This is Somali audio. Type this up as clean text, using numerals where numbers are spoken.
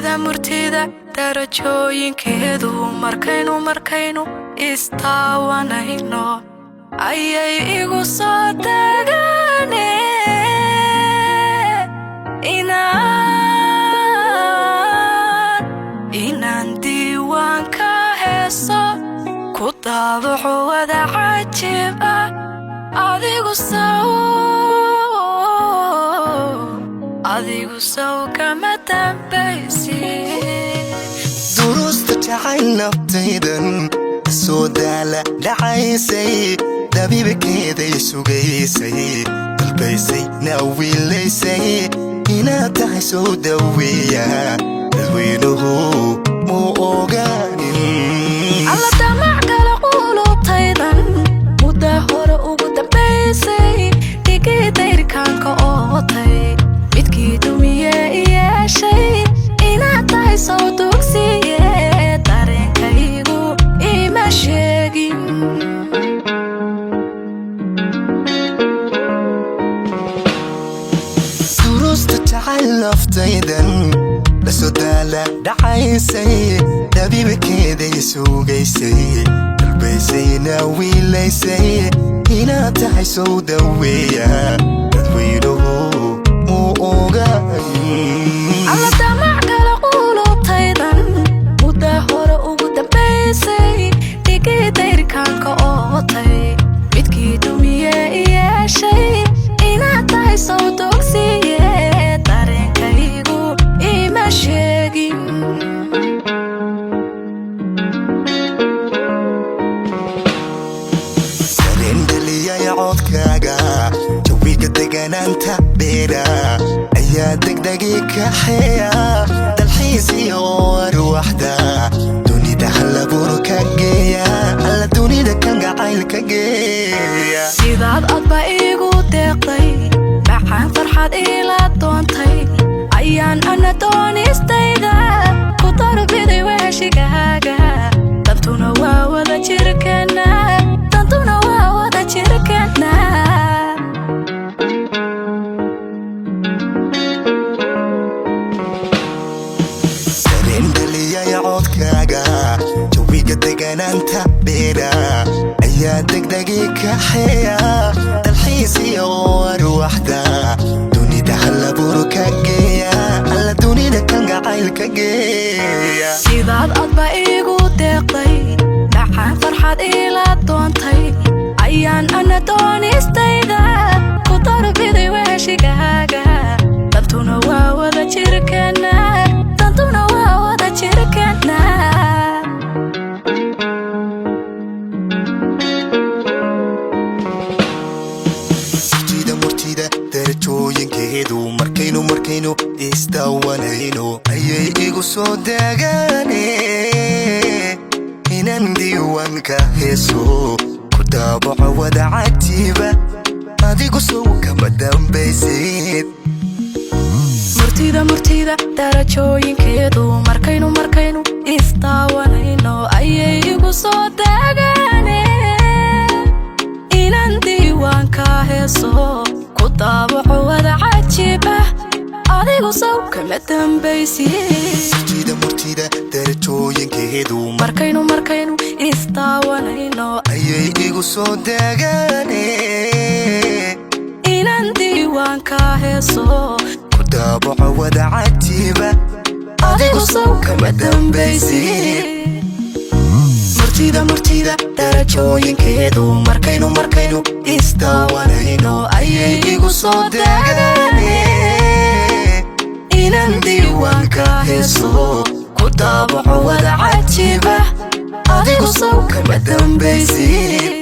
murtida darajooyinkeedu markaynu istaawanayno ayay igu soo tagaane inaan diiwaanka heeso ku daabaco wada cajiib ah adigu saw kama dambaysi duruusta jacayl naftaydan soo daala dhacaysay dabiibkeeday sugaysay dalbaysay naawilaysay inaad tahay soo daweeya dadweynuhu muu ogaanin alla damac kala qulubtaydan mudda hore ugu dambaysay dhigii dayrkaanka ootay midkii dumiye iyeeshay inaad tahay soo dugsiye dareenkaygu ima sheegin duruusta jacayl naftaydan lasoo daala dhacaysay dabiibkeeday sugaysay dalbaysay naawilaysay inaad tahay soo daweeya dadweynuhu muu ogaanin alla damac kala qulubtaydan mudda hore ugu dambaysay dhigii dayrkaanka ootay midkii dumiye iyeeshay inaad tahay soo dugsiye dareenkaygu ima sheegin dareengeliyay codkaaga jawiga deganaanta beera ayaa degdegii kaxeeya dalxiisiyo arwaxda dunida halabuur ka geeya alla dunida kan gacayl ka geeya sidaad adba igu deeqday macaan farxad ila doontay ayaan ana doonistayda ku darbiday weeshigaaga dantuna waa wada jirkeena dareengeliyay codkaaga jawiga deganaanta beera ayaa degdegii kaxeeya dalxiisiyo arwaxda dunida halabuur ka geeya alla dunida kan gacayl ka geeya sidaad adba igu deeqday macaan farxad ila doontay ayaan ana doonistayda ku darbiday weeshigaaga dantuna waa wada jirkeena murtida darajooyinkeedu markaynu istaawanayno ayay igu soo dagaane inaan diiwaanka heeso ku daabaco wada cajiiba adigu sow kama dambaysid murtida darajooyinkeedu markaynu istaawanayno ayay igu soo dagaane inaan diiwaanka heeso ku daabaco wada cajiib ah adigu saw kama dambaysid murtida darajooyinkeedu markaynu istaawanayno ayay igu soo dagaane inaan diiwaanka heeso daabaco wada cajiiba adigu saw kama dambaysid murtida darajooyinkeedu markaynu istaawanayno ayay igu soo dagaane inaan diiwaanka heeso ku daabaco wada cajiib ah adigu saw kama dambaysid